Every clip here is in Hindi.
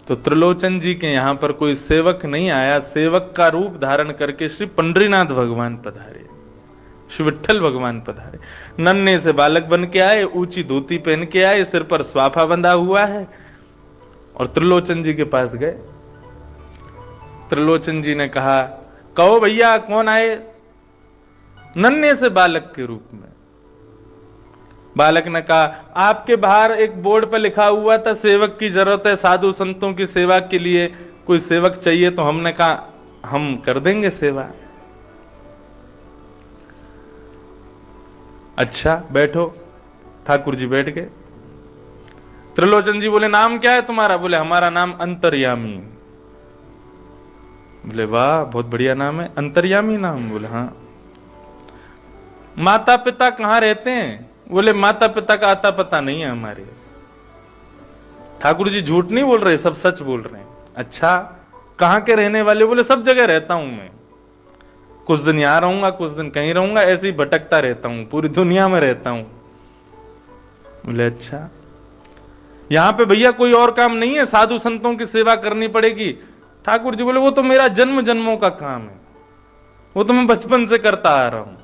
तो त्रिलोचन जी के यहां पर कोई सेवक नहीं आया, सेवक का रूप धारण करके श्री पंडरीनाथ भगवान पधारे, श्री विठ्ठल भगवान पधारे। नन्हे से बालक बन के आए, ऊंची धोती पहन के आए, सिर पर स्वाफा बंधा हुआ है, और त्रिलोचन जी के पास गए। त्रिलोचन जी ने कहा, कहो भैया कौन आए? नन्हे से बालक के रूप में। बालक ने कहा, आपके बाहर एक बोर्ड पर लिखा हुआ था सेवक की जरूरत है, साधु संतों की सेवा के लिए कोई सेवक चाहिए, तो हमने कहा हम कर देंगे सेवा। अच्छा बैठो। ठाकुर जी बैठ गए। त्रिलोचन जी बोले, नाम क्या है तुम्हारा? बोले, हमारा नाम अंतर्यामी। बोले, वाह बहुत बढ़िया नाम है, अंतर्यामी नाम। बोले, हाँ। माता पिता कहां रहते हैं? बोले, माता पिता का आता पता नहीं है हमारे। ठाकुर जी झूठ नहीं बोल रहे, सब सच बोल रहे हैं। अच्छा, कहां के रहने वाले? बोले, सब जगह रहता हूं मैं, कुछ दिन यहां रहूंगा, कुछ दिन कहीं रहूंगा, ऐसे ही भटकता रहता हूं, पूरी दुनिया में रहता हूं। बोले, अच्छा, यहां पे भैया कोई और काम नहीं है, साधु संतों की सेवा करनी पड़ेगी? ठाकुर जी बोले, वो तो मेरा जन्म जन्मों का काम है, वो तो मैं बचपन से करता आ रहा हूं।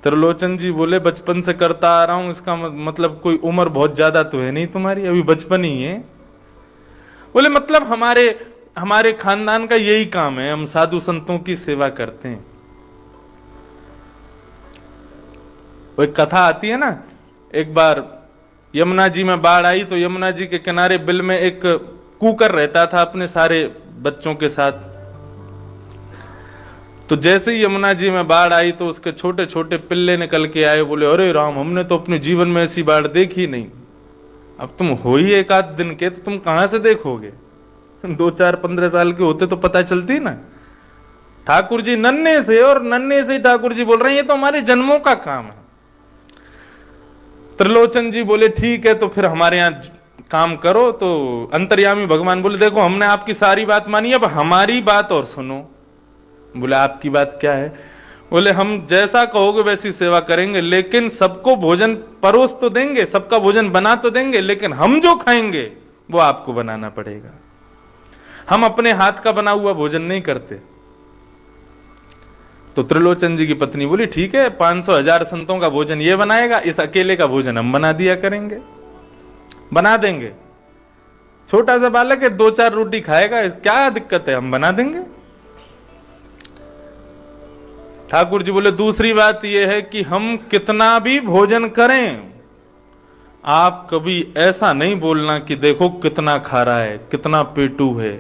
त्रिलोचन जी बोले, बचपन से करता आ रहा हूं, इसका मतलब कोई उम्र बहुत ज्यादा तो है नहीं तुम्हारी, अभी बचपन ही है। बोले, मतलब हमारे खानदान का यही काम है, हम साधु संतों की सेवा करते हैं। वो एक कथा आती है ना, एक बार यमुना जी में बाढ़ आई, तो यमुना जी के किनारे बिल में एक कुकर रहता था अपने सारे बच्चों के साथ। तो जैसे ही यमुना जी में बाढ़ आई तो उसके छोटे छोटे पिल्ले निकल के आए। बोले, अरे राम, हमने तो अपने जीवन में ऐसी बाढ़ देखी नहीं। अब तुम हो ही एक आध दिन के, तो तुम कहां से देखोगे? 2, 4, 15 साल के होते तो पता चलती ना। ठाकुर जी नन्हे से ठाकुर जी बोल रहे हैं, ये तो हमारे जन्मों का काम है। त्रिलोचन जी बोले, ठीक है, तो फिर हमारे यहां काम करो। तो अंतर्यामी भगवान बोले, देखो हमने आपकी सारी बात मानी, अब हमारी बात और सुनो। बोले, आपकी बात क्या है? बोले, हम जैसा कहोगे वैसी सेवा करेंगे, लेकिन सबको भोजन परोस तो देंगे, सबका भोजन बना तो देंगे, लेकिन हम जो खाएंगे वो आपको बनाना पड़ेगा। हम अपने हाथ का बना हुआ भोजन नहीं करते। तो त्रिलोचन जी की पत्नी बोली, ठीक है, 500,000 संतों का भोजन ये बनाएगा, इस अकेले का भोजन हम बना दिया करेंगे, बना देंगे। छोटा सा बालक है, 2-4 रोटी खाएगा, क्या दिक्कत है, हम बना देंगे। ठाकुर जी बोले, दूसरी बात यह है कि हम कितना भी भोजन करें, आप कभी ऐसा नहीं बोलना कि देखो कितना खा रहा है, कितना पेटू है।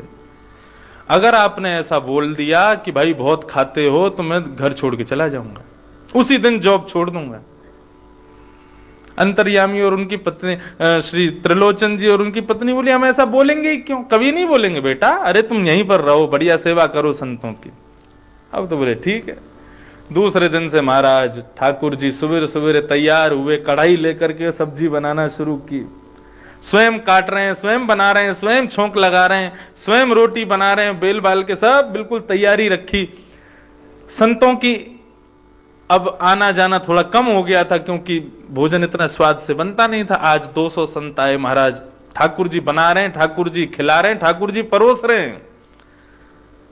अगर आपने ऐसा बोल दिया कि भाई बहुत खाते हो, तो मैं घर छोड़ के चला जाऊंगा, उसी दिन जॉब छोड़ दूंगा। अंतर्यामी और उनकी पत्नी श्री त्रिलोचन जी और उनकी पत्नी बोली, हम ऐसा बोलेंगे ही क्यों? कभी नहीं बोलेंगे बेटा, अरे तुम यहीं पर रहो, बढ़िया सेवा करो संतों की। अब तो बोले, ठीक है। दूसरे दिन से महाराज ठाकुर जी सवेरे सवेरे तैयार हुए, कढ़ाई लेकर के सब्जी बनाना शुरू की। स्वयं काट रहे हैं, स्वयं बना रहे हैं, स्वयं छोंक लगा रहे हैं, स्वयं रोटी बना रहे हैं, बेल बाल के सब बिल्कुल तैयारी रखी। संतों की अब आना जाना थोड़ा कम हो गया था, क्योंकि भोजन इतना स्वाद से बनता नहीं था। आज 200 संत आए महाराज, ठाकुर जी बना रहे हैं, ठाकुर जी खिला रहे हैं, ठाकुर जी परोस रहे हैं।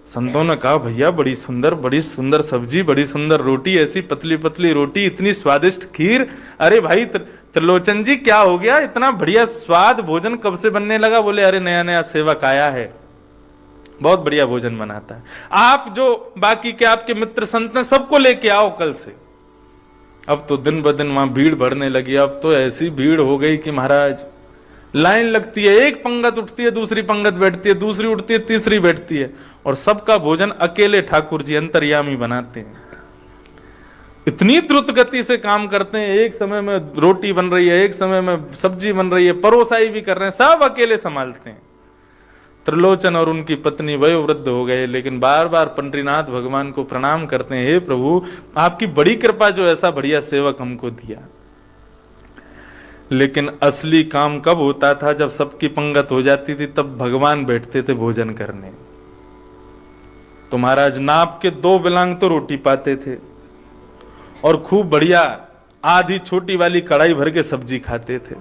संतों ने कहा, भैया बड़ी सुंदर सब्जी, बड़ी सुंदर रोटी, ऐसी पतली पतली रोटी, इतनी स्वादिष्ट खीर। अरे भाई त्रिलोचन जी क्या हो गया, इतना बढ़िया स्वाद भोजन कब से बनने लगा? बोले, अरे नया नया सेवक आया है, बहुत बढ़िया भोजन बनाता है। आप जो बाकी के आपके मित्र संत हैं सबको लेके आओ कल से। अब तो दिन ब दिन वहां भीड़ बढ़ने लगी। अब तो ऐसी भीड़ हो गई कि महाराज लाइन लगती है, एक पंगत उठती है, दूसरी पंगत बैठती है, दूसरी उठती है, तीसरी बैठती है, और सबका भोजन अकेले ठाकुर जी अंतर्यामी बनाते हैं। इतनी द्रुत गति से काम करते हैं, एक समय में रोटी बन रही है, एक समय में सब्जी बन रही है, परोसाई भी कर रहे हैं, सब अकेले संभालते हैं। त्रिलोचन और उनकी पत्नी वयोवृद्ध हो गए, लेकिन बार बार पंडरीनाथ भगवान को प्रणाम करते हैं, हे प्रभु आपकी बड़ी कृपा जो ऐसा बढ़िया सेवक हमको दिया। लेकिन असली काम कब होता था? जब सबकी पंगत हो जाती थी, तब भगवान बैठते थे भोजन करने। तो महाराज नाप के 2 बिलांग तो रोटी पाते थे, और खूब बढ़िया आधी छोटी वाली कढ़ाई भर के सब्जी खाते थे।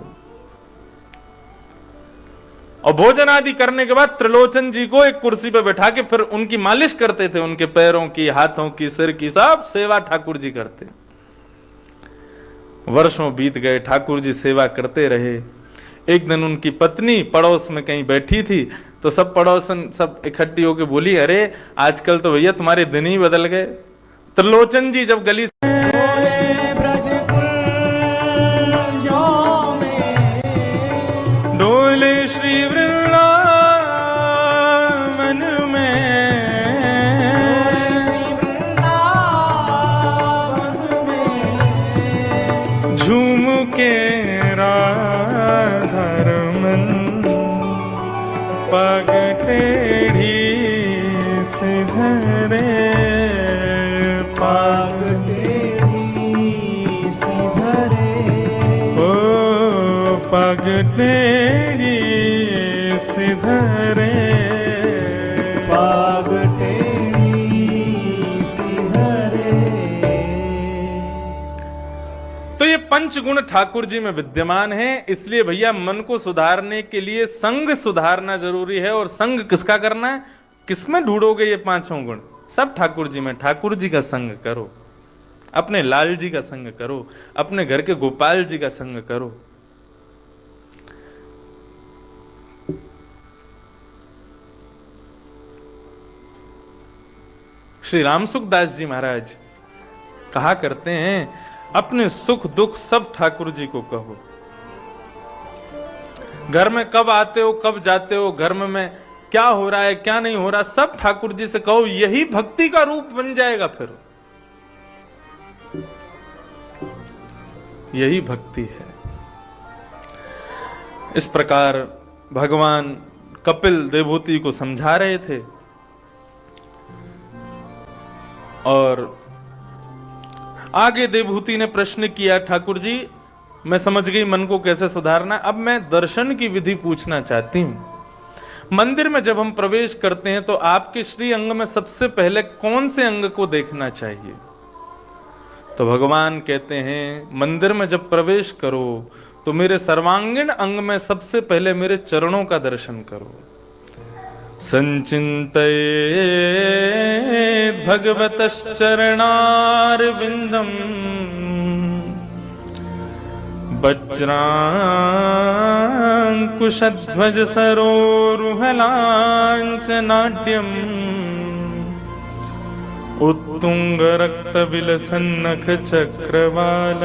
और भोजन आदि करने के बाद त्रिलोचन जी को एक कुर्सी पर बैठा के फिर उनकी मालिश करते थे, उनके पैरों की, हाथों की, सिर की, सब सेवा ठाकुर जी करते। वर्षों बीत गए, ठाकुर जी सेवा करते रहे। एक दिन उनकी पत्नी पड़ोस में कहीं बैठी थी, तो सब पड़ोसन सब इकट्ठी होकर बोली, अरे आजकल तो भैया तुम्हारे दिन ही बदल गए। त्रिलोचन जी जब गली डोले श्री वृंदावन में, झूम के राधा रमन, पग टेढ़ी सिधरे, पग टेढ़ी सिधरे, ओ पग टेढ़ी सिधरे, पग टेढ़ी सिधरे। तो ये पंचगुण ठाकुर जी में विद्यमान है। इसलिए भैया मन को सुधारने के लिए संग सुधारना जरूरी है। और संग किसका करना है? किसमें ढूंढोगे ये पांचों गुण? सब ठाकुर जी में। ठाकुर जी का संग करो, अपने लाल जी का संग करो, अपने घर के गोपाल जी का संग करो। श्री रामसुखदास जी महाराज कहा करते हैं, अपने सुख दुख सब ठाकुर जी को कहो। घर में कब आते हो, कब जाते हो, घर में क्या हो रहा है, क्या नहीं हो रहा, सब ठाकुर जी से कहो। यही भक्ति का रूप बन जाएगा। फिर यही भक्ति है। इस प्रकार भगवान कपिल देवहूति को समझा रहे थे। और आगे देवहूति ने प्रश्न किया, ठाकुर जी मैं समझ गई मन को कैसे सुधारना, अब मैं दर्शन की विधि पूछना चाहती हूं। मंदिर में जब हम प्रवेश करते हैं तो आपके श्री अंग में सबसे पहले कौन से अंग को देखना चाहिए? तो भगवान कहते हैं, मंदिर में जब प्रवेश करो तो मेरे सर्वांगीण अंग में सबसे पहले मेरे चरणों का दर्शन करो। संचिन्तयेत् भगवतश्चरणारविन्दम् वज्राङ्कुशध्वज सरोरुहलाञ्छनाट्यम् उत्तुङ्गरक्तविलसन्नख चक्रवाल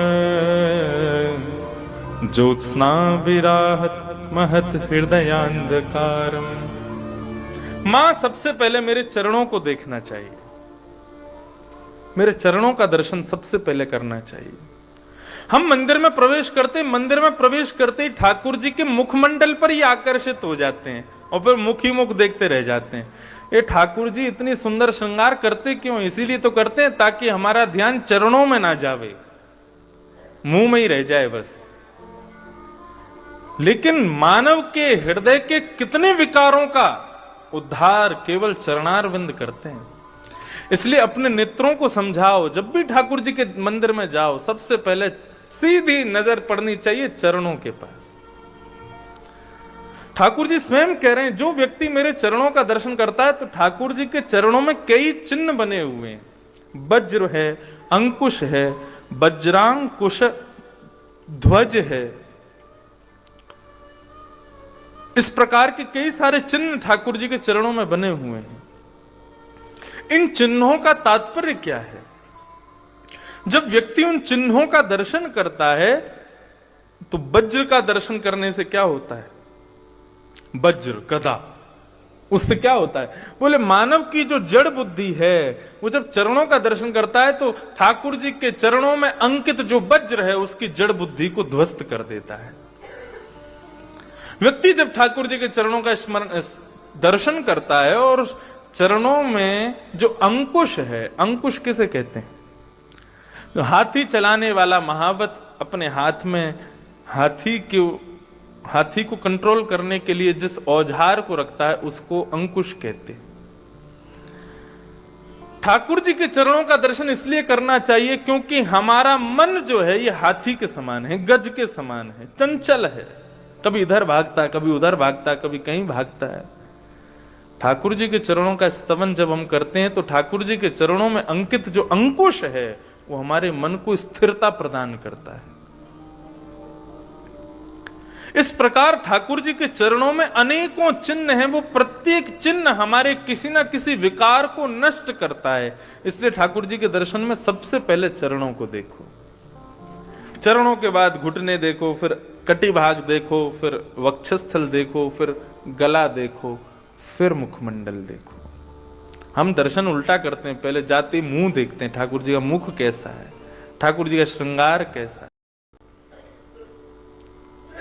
ज्योत्स्ना विराहत महत हृदयान्धकारम्। मां सबसे पहले मेरे चरणों को देखना चाहिए, मेरे चरणों का दर्शन सबसे पहले करना चाहिए। हम मंदिर में प्रवेश करते ही ठाकुर जी के मुखमंडल पर ही आकर्षित हो जाते हैं और फिर मुख ही मुख देखते रह जाते हैं। ये ठाकुर जी इतनी सुंदर श्रृंगार करते क्यों? इसीलिए तो करते हैं ताकि हमारा ध्यान चरणों में ना जावे, मुंह में ही रह जाए बस। लेकिन मानव के हृदय के कितने विकारों का उद्धार केवल चरणारविंद करते हैं। इसलिए अपने नेत्रों को समझाओ, जब भी ठाकुर जी के मंदिर में जाओ सबसे पहले सीधी नजर पड़नी चाहिए चरणों के पास। ठाकुर जी स्वयं कह रहे हैं, जो व्यक्ति मेरे चरणों का दर्शन करता है तो ठाकुर जी के चरणों में कई चिन्ह बने हुए हैं। वज्र है, अंकुश है, वज्रांकुश ध्वज है, इस प्रकार के कई सारे चिन्ह ठाकुर जी के चरणों में बने हुए हैं। इन चिन्हों का तात्पर्य क्या है? जब व्यक्ति उन चिन्हों का दर्शन करता है तो वज्र का दर्शन करने से क्या होता है? वज्र गदा, उससे क्या होता है? बोले मानव की जो जड़ बुद्धि है वो जब चरणों का दर्शन करता है तो ठाकुर जी के चरणों में अंकित जो वज्र है उसकी जड़ बुद्धि को ध्वस्त कर देता है। व्यक्ति जब ठाकुर जी के चरणों का स्मरण दर्शन करता है और चरणों में जो अंकुश है, अंकुश किसे कहते हैं? जो हाथी चलाने वाला महावत अपने हाथ में हाथी को कंट्रोल करने के लिए जिस औजार को रखता है उसको अंकुश कहते हैं। ठाकुर जी के चरणों का दर्शन इसलिए करना चाहिए क्योंकि हमारा मन जो है ये हाथी के समान है, गज के समान है, चंचल है, कभी इधर भागता है, कभी उधर भागता है, कभी कहीं भागता है। ठाकुर जी के चरणों का स्तवन जब हम करते हैं तो ठाकुर जी के चरणों में अंकित जो अंकुश है वो हमारे मन को स्थिरता प्रदान करता है। इस प्रकार ठाकुर जी के चरणों में अनेकों चिन्ह हैं, वो प्रत्येक चिन्ह हमारे किसी ना किसी विकार को नष्ट करता है। इसलिए ठाकुर जी के दर्शन में सबसे पहले चरणों को देखो, चरणों के बाद घुटने देखो, फिर कटिभाग देखो, फिर वक्षस्थल देखो, फिर गला देखो, फिर मुखमंडल देखो। हम दर्शन उल्टा करते हैं, पहले जाते मुंह देखते हैं, ठाकुर जी का मुख कैसा है, ठाकुर जी का श्रृंगार कैसा है।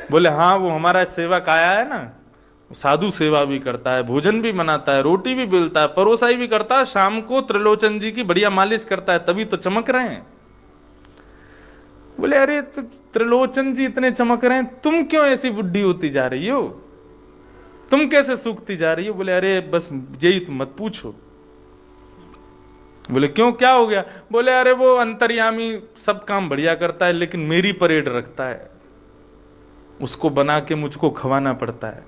बोले हाँ वो हमारा सेवक आया है ना, साधु सेवा भी करता है, भोजन भी बनाता है, रोटी भी बेलता है, परोसाई भी करता है, शाम को त्रिलोचन जी की बढ़िया मालिश करता है, तभी तो चमक रहे हैं। बोले अरे त्रिलोचन जी इतने चमक रहे हैं, तुम क्यों ऐसी बुढ़ी होती जा रही हो, तुम कैसे सूखती जा रही हो। बोले अरे बस यही तुम मत पूछो। बोले क्यों, क्या हो गया। बोले अरे वो अंतर्यामी सब काम बढ़िया करता है लेकिन मेरी परेड रखता है, उसको बना के मुझको खवाना पड़ता है।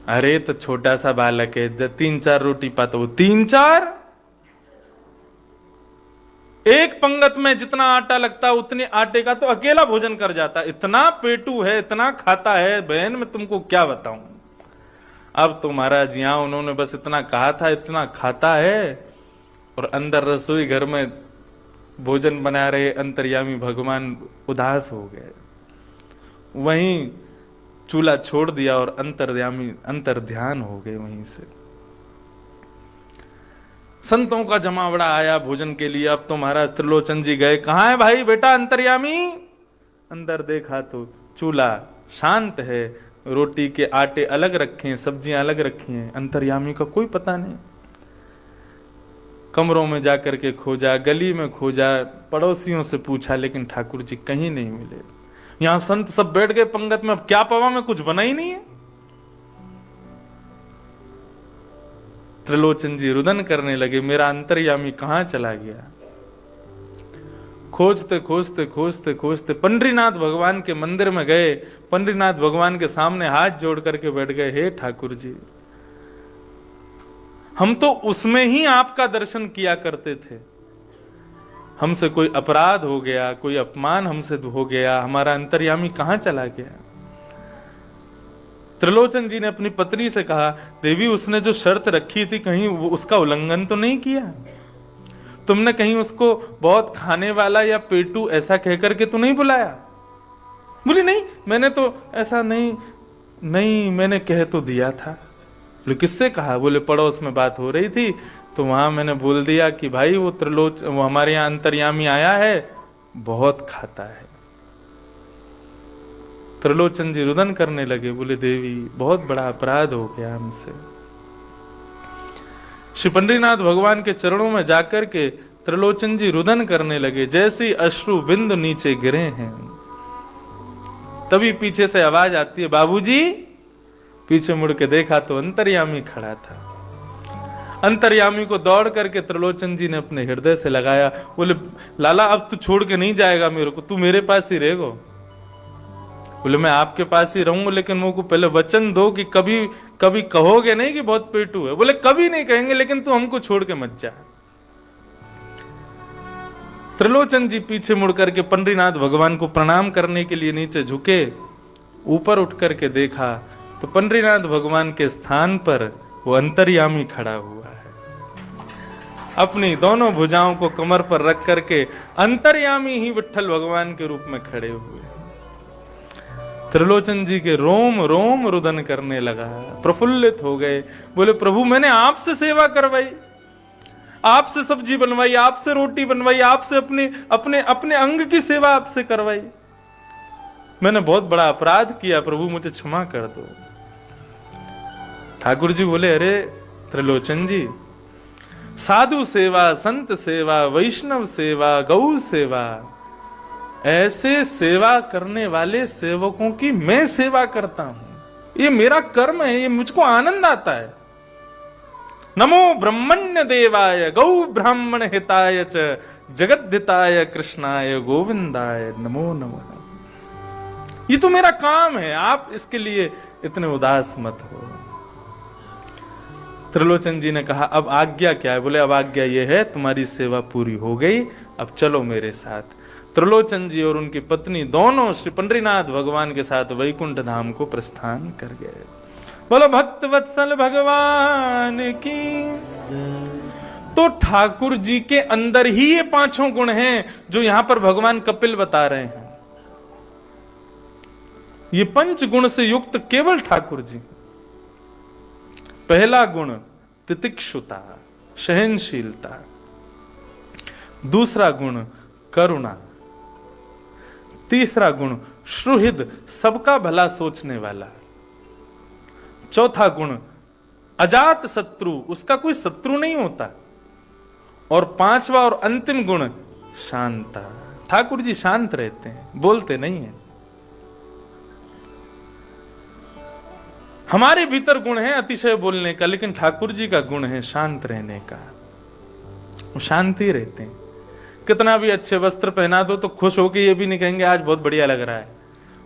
अरे तो छोटा सा बालक है, 3-4 रोटी पाता, वो 3-4 एक पंगत में जितना आटा लगता है उतने आटे का तो अकेला भोजन कर जाता है। इतना पेटू है, इतना खाता है बहन, मैं तुमको क्या बताऊं। अब तो महाराज यहां उन्होंने बस इतना कहा था, इतना खाता है, और अंदर रसोई घर में भोजन बना रहे अंतर्यामी भगवान उदास हो गए। वहीं चूल्हा छोड़ दिया और अंतर्यामी अंतर्ध्यान हो गए। वहीं से संतों का जमावड़ा आया भोजन के लिए। अब तो महाराज त्रिलोचन जी गए, कहां है भाई बेटा अंतर्यामी। अंदर देखा तो चूल्हा शांत है, रोटी के आटे अलग रखे हैं, सब्जियां अलग रखी हैं, अंतर्यामी का कोई पता नहीं। कमरों में जाकर के खोजा, गली में खोजा, पड़ोसियों से पूछा, लेकिन ठाकुर जी कहीं नहीं मिले। यहां संत सब बैठ गए पंगत में, अब क्या पवा में कुछ बना ही नहीं है। त्रिलोचन जी रुदन करने लगे, मेरा अंतर्यामी कहां चला गया। खोजते खोजते खोजते खोजते पंडरीनाथ भगवान के मंदिर में गए। पंडरीनाथ भगवान के सामने हाथ जोड़ करके बैठ गए, हे ठाकुर जी, हम तो उसमें ही आपका दर्शन किया करते थे, हमसे कोई अपराध हो गया, कोई अपमान हमसे हो गया, हमारा अंतर्यामी कहां चला गया। त्रिलोचन जी ने अपनी पत्नी से कहा, देवी उसने जो शर्त रखी थी कहीं वो उसका उल्लंघन तो नहीं किया, तुमने कहीं उसको बहुत खाने वाला या पेटू ऐसा कहकर के तो नहीं बुलाया। बोली नहीं, मैंने तो ऐसा नहीं मैंने कह तो दिया था। बोले किससे कहा। बोले पड़ोस में बात हो रही थी तो वहां मैंने बोल दिया कि भाई वो वो हमारे यहाँ अंतर्यामी आया है, बहुत खाता है। त्रिलोचन जी रुदन करने लगे, बोले देवी बहुत बड़ा अपराध हो गया हमसे। श्री पंडरीनाथ भगवान के चरणों में जाकर के त्रिलोचन जी रुदन करने लगे, जैसे अश्रु बिंदु नीचे गिरे हैं। तभी पीछे से आवाज आती है, बाबूजी। पीछे मुड़ के देखा तो अंतर्यामी खड़ा था। अंतर्यामी को दौड़ करके त्रिलोचन जी ने अपने हृदय से लगाया। बोले लाला अब तू छोड़ के नहीं जाएगा मेरे को, तू मेरे पास ही रहेगो। बोले मैं आपके पास ही रहूंगा, लेकिन मुझको पहले वचन दो कि कभी कभी कहोगे नहीं कि बहुत पेटू है। बोले कभी नहीं कहेंगे, लेकिन तू हमको छोड़ के मत जा। त्रिलोचन जी पीछे मुड़ करके पंडरीनाथ भगवान को प्रणाम करने के लिए नीचे झुके। ऊपर उठ करके देखा तो पंडरीनाथ भगवान के स्थान पर वो अंतर्यामी खड़ा हुआ है। अपनी दोनों भुजाओं को कमर पर रख करके अंतर्यामी ही विट्ठल भगवान के रूप में खड़े हुए। त्रिलोचन जी के रोम रोम रुदन करने लगा, प्रफुल्लित हो गए। बोले प्रभु मैंने आपसे सेवा करवाई, आपसे सब्जी बनवाई, आपसे रोटी बनवाई, आपसे अपने अपने अपने अंग की सेवा आपसे करवाई, मैंने बहुत बड़ा अपराध किया, प्रभु मुझे क्षमा कर दो। ठाकुर जी बोले अरे त्रिलोचन जी, साधु सेवा, संत सेवा, वैष्णव सेवा, गौ सेवा, ऐसे सेवा करने वाले सेवकों की मैं सेवा करता हूं, ये मेरा कर्म है, ये मुझको आनंद आता है। नमो ब्रह्मण्य देवाय गौ ब्राह्मण हिताय च जगद्धिताय कृष्णाय गोविंदाय नमो नमः। ये तो मेरा काम है, आप इसके लिए इतने उदास मत हो। त्रिलोचन जी ने कहा अब आज्ञा क्या है? बोले अब आज्ञा ये है तुम्हारी सेवा पूरी हो गई, अब चलो मेरे साथ। त्रिलोचन जी और उनकी पत्नी दोनों श्री पंडरीनाथ भगवान के साथ वैकुंठ धाम को प्रस्थान कर गए। बोलो भक्त वत्सल भगवान की। तो ठाकुर जी के अंदर ही ये पांचों गुण हैं जो यहां पर भगवान कपिल बता रहे हैं। ये पंच गुण से युक्त केवल ठाकुर जी। पहला गुण तितिक्षुता, सहनशीलता। दूसरा गुण करुणा। तीसरा गुण सुहृद, सबका भला सोचने वाला। चौथा गुण अजात शत्रु, उसका कोई शत्रु नहीं होता। और पांचवा और अंतिम गुण शांता। ठाकुर जी शांत रहते हैं, बोलते नहीं हैं। हमारे भीतर गुण है अतिशय बोलने का, लेकिन ठाकुर जी का गुण है शांत रहने का। वो शांति रहते हैं। कितना भी अच्छे वस्त्र पहना दो तो खुश होकर ये भी नहीं कहेंगे आज बहुत बढ़िया लग रहा है,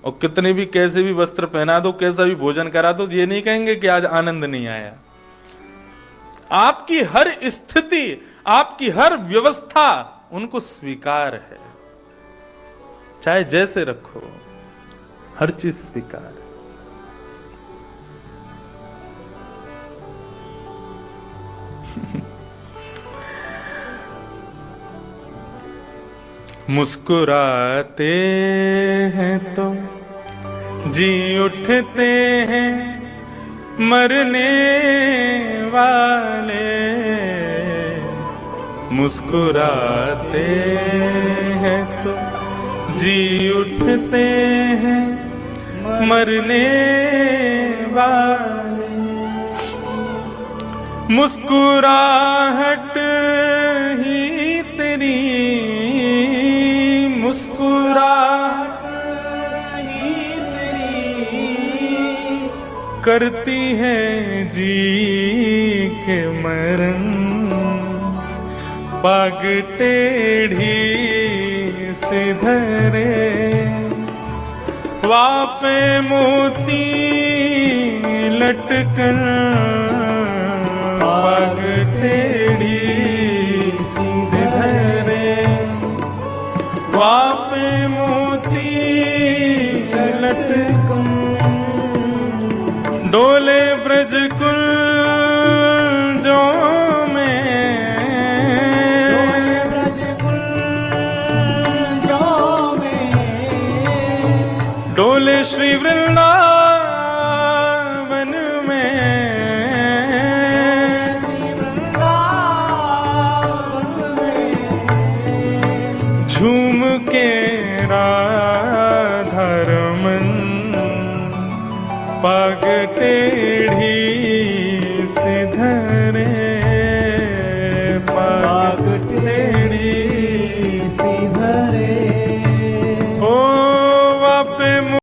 और कितने भी कैसे भी वस्त्र पहना दो, कैसा भी भोजन करा दो, ये नहीं कहेंगे कि आज आनंद नहीं आया। आपकी हर स्थिति, आपकी हर व्यवस्था उनको स्वीकार है, चाहे जैसे रखो, हर चीज स्वीकार है। मुस्कुराते हैं तो जी उठते हैं मरने वाले, मुस्कुराते हैं तो जी उठते हैं मरने वाले। मुस्कुराहट ही तेरी, मुस्कुराहट ही तेरी करती है जी के मरण। पग टेढ़ी सिधरे वापे मोती लटकन, पग टेढ़ी सिधरे वापे मोती लटकन। डोले ब्रज कुंजों में, डोले ब्रज कुंजों में, डोले श्री वृंदावन में, श्री वृंदावन में झूम के राधा रमन। पग टेढ़ी सिधर